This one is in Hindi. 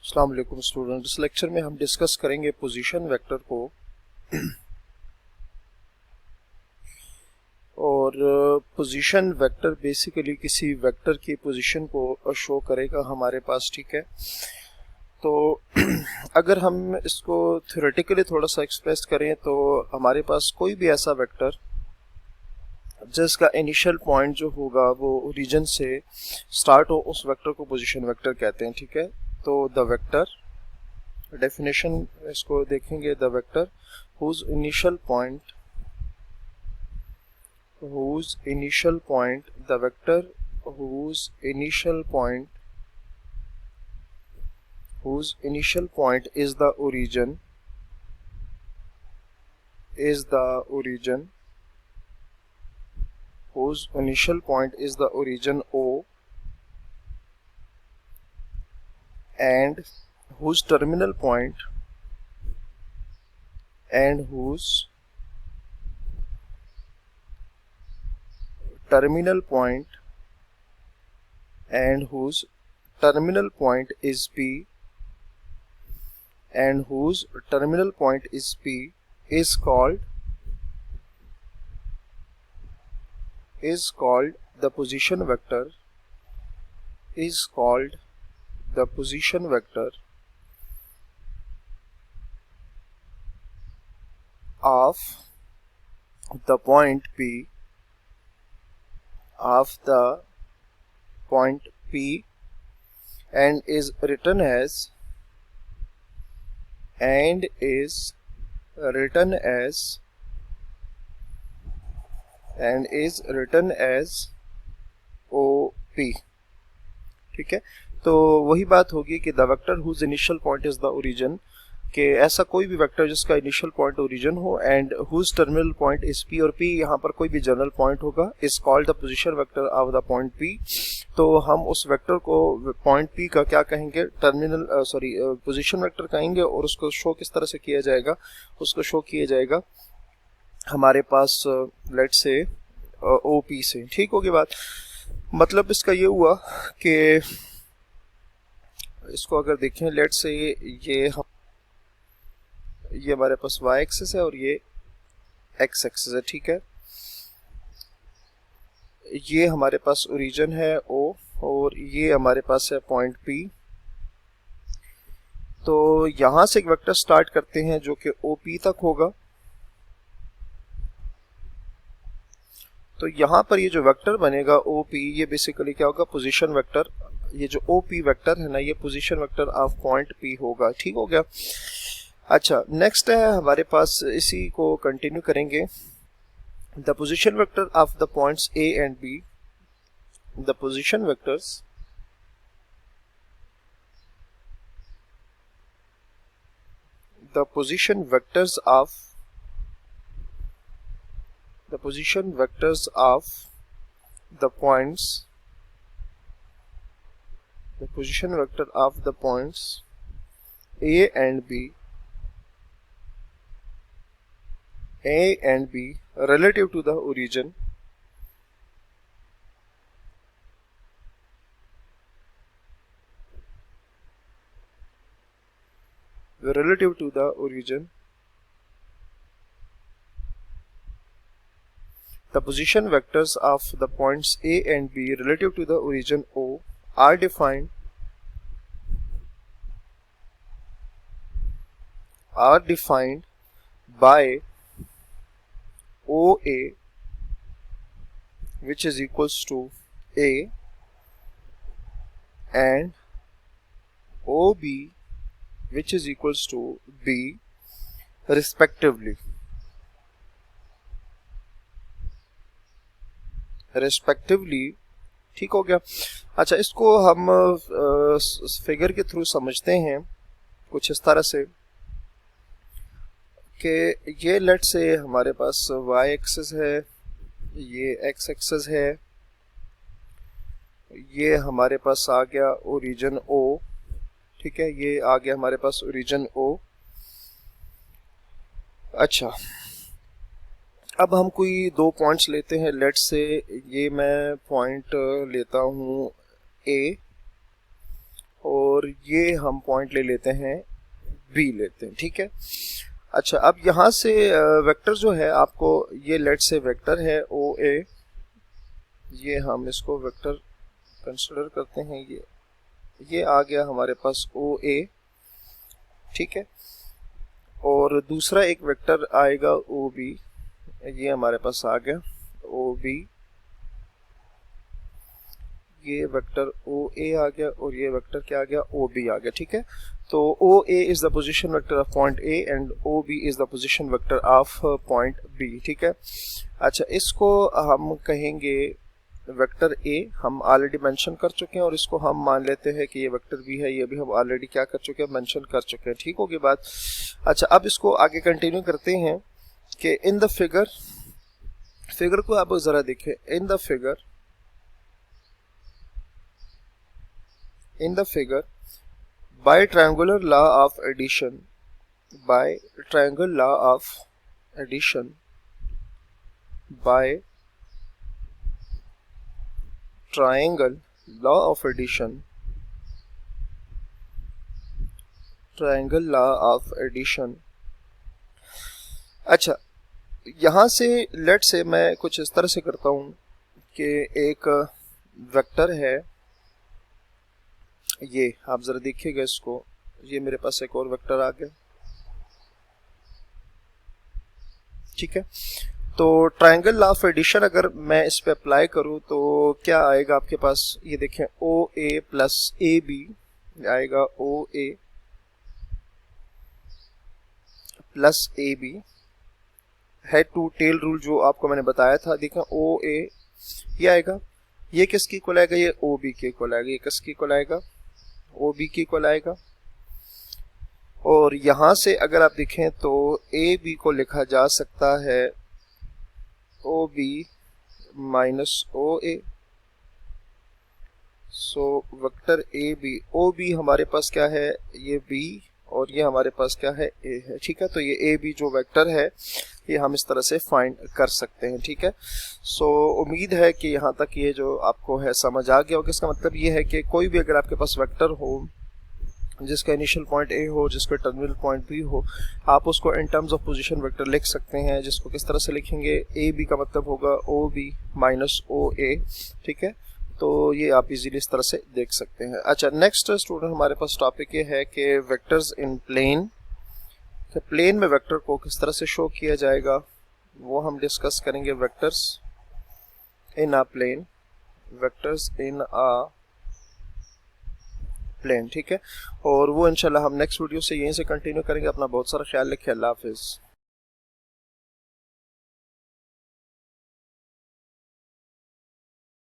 अस्सलाम वालेकुम स्टूडेंट। इस लेक्चर में हम डिस्कस करेंगे पोजीशन वेक्टर को। और पोजीशन वेक्टर बेसिकली किसी वेक्टर की पोजीशन को शो करेगा हमारे पास, ठीक है। तो अगर हम इसको थ्योरेटिकली थोड़ा सा एक्सप्रेस करें तो हमारे पास कोई भी ऐसा वेक्टर जिसका इनिशियल पॉइंट जो होगा वो ओरिजिन से स्टार्ट हो, उस वेक्टर को पोजीशन वेक्टर कहते हैं, ठीक है। तो द वेक्टर डेफिनेशन इसको देखेंगे, the vector whose initial point the vector whose initial point is the origin whose initial point is the origin O and whose terminal point is P and whose terminal point is P is called the position vector of the point P and is written as OP, ठीक है। तो वही बात होगी कि the vector whose initial point is the origin, कि ऐसा कोई भी वेक्टर जिसका इनिशियल पॉइंट ओरिजिन हो and whose terminal point is P, और P यहाँ पर कोई भी जनरल पॉइंट होगा, is called the position vector of the point P। तो हम उस वेक्टर को पॉइंट P का क्या कहेंगे, पोजीशन वेक्टर कहेंगे। और उसको शो किस तरह से किया जाएगा, उसको शो किया जाएगा हमारे पास लेट्स से OP से, ठीक होगी बात। मतलब इसका ये हुआ कि इसको अगर देखें, लेट्स से ये हमारे पास y एक्सिस है और ये x एक्सिस है, ठीक है। ये हमारे पास ओरिजिन है O और ये हमारे पास है पॉइंट P। तो यहां से एक वेक्टर स्टार्ट करते हैं जो कि OP तक होगा। तो यहाँ पर ये जो वेक्टर बनेगा OP, ये बेसिकली क्या होगा, पोजीशन वेक्टर। ये जो OP वेक्टर है ना, ये position vector of point P होगा, ठीक हो गया। अच्छा, नेक्स्ट है हमारे पास, इसी को कंटिन्यू करेंगे। The position vector of the points A and B, the position vectors of the position vectors of the points A and B relative to the origin the position vectors of the points A and B relative to the origin O are defined by OA, which is equals to A, and OB, which is equals to B, respectively, ठीक हो गया। अच्छा, इसको हम फिगर के थ्रू समझते हैं कुछ इस तरह से कि ये लेट से हमारे पास y एक्सिस है, ये x एक्सिस है, ये हमारे पास आ गया ओरिजिन O, ठीक है। ये आ गया हमारे पास ओरिजिन O। अच्छा, अब हम कोई दो पॉइंट्स लेते हैं। लेट्स से ये मैं पॉइंट लेता हूँ A और ये हम पॉइंट ले लेते हैं बी लेते हैं, ठीक है। अच्छा, अब यहाँ से वेक्टर जो है आपको, ये लेट से वेक्टर है ओ ए, ये हम इसको वेक्टर कंसिडर करते हैं, ये आ गया हमारे पास ओ ए, ठीक है। और दूसरा एक वेक्टर आएगा ओ बी, ये हमारे पास आ गया ओ बी, ये वेक्टर ओ ए आ गया और ये वेक्टर क्या आ गया, ओ बी आ गया, ठीक है। तो O A is the position vector of point A and O B is the position vector of point B, ठीक है। अच्छा, इसको हम कहेंगे वेक्टर ए, हम ऑलरेडी मेंशन कर चुके हैं, और इसको हम मान लेते हैं कि ये वेक्टर बी है, ये भी हम ऑलरेडी क्या कर चुके हैं, मेंशन कर चुके हैं, ठीक होगी बात। अच्छा, अब इसको आगे कंटिन्यू करते हैं कि इन द फिगर को आप जरा देखें, in the figure by triangular law of addition, by triangle law of addition, by triangle law of addition, triangle law of addition। अच्छा, यहाँ से लेट से मैं कुछ इस तरह से करता हूँ कि एक वेक्टर है, ये आप जरा देखिएगा इसको, ये मेरे पास एक और वेक्टर आ गया, ठीक है। तो ट्रायंगल लॉ ऑफ एडिशन अगर मैं इस पे अप्लाई करूं तो क्या आएगा आपके पास, ये देखें ओ ए प्लस ए बी आएगा, O A plus A B, head to tail rule जो आपको मैंने बताया था, देखें ओ ए ये आएगा, ये किसकी इक्वल आएगा, ये ओ बी के इक्वल आएगा, ये किसकी इक्वल आएगा, ओ बी की इक्वल आएगा। और यहां से अगर आप देखें तो ए बी को लिखा जा सकता है O B minus O A, so vector A B, O B हमारे पास क्या है, ये बी, और ये हमारे पास क्या है, ए है, ठीक है। तो ये ए बी जो वेक्टर है ये हम इस तरह से फाइंड कर सकते हैं, ठीक है। सो उम्मीद है कि यहाँ तक ये जो आपको है समझ आ गया होगा। इसका मतलब ये है कि कोई भी अगर आपके पास वेक्टर हो जिसका इनिशियल पॉइंट ए हो, जिसका टर्मिनल पॉइंट बी हो, आप उसको in terms of position vector लिख सकते हैं, जिसको किस तरह से लिखेंगे, ए बी का मतलब होगा ओ बी माइनस ओ ए, ठीक है। तो ये आप इजीली इस तरह से देख सकते हैं। अच्छा, नेक्स्ट स्टूडेंट हमारे पास टॉपिक ये है कि वेक्टर्स इन प्लेन, प्लेन में वेक्टर को किस तरह से शो किया जाएगा वो हम डिस्कस करेंगे। Vectors in a plane, vectors in a plane, ठीक है। और वो इंशाल्लाह हम नेक्स्ट वीडियो से यहीं से कंटिन्यू करेंगे। अपना बहुत सारा ख्याल रखिए, अल्लाह हाफिज़।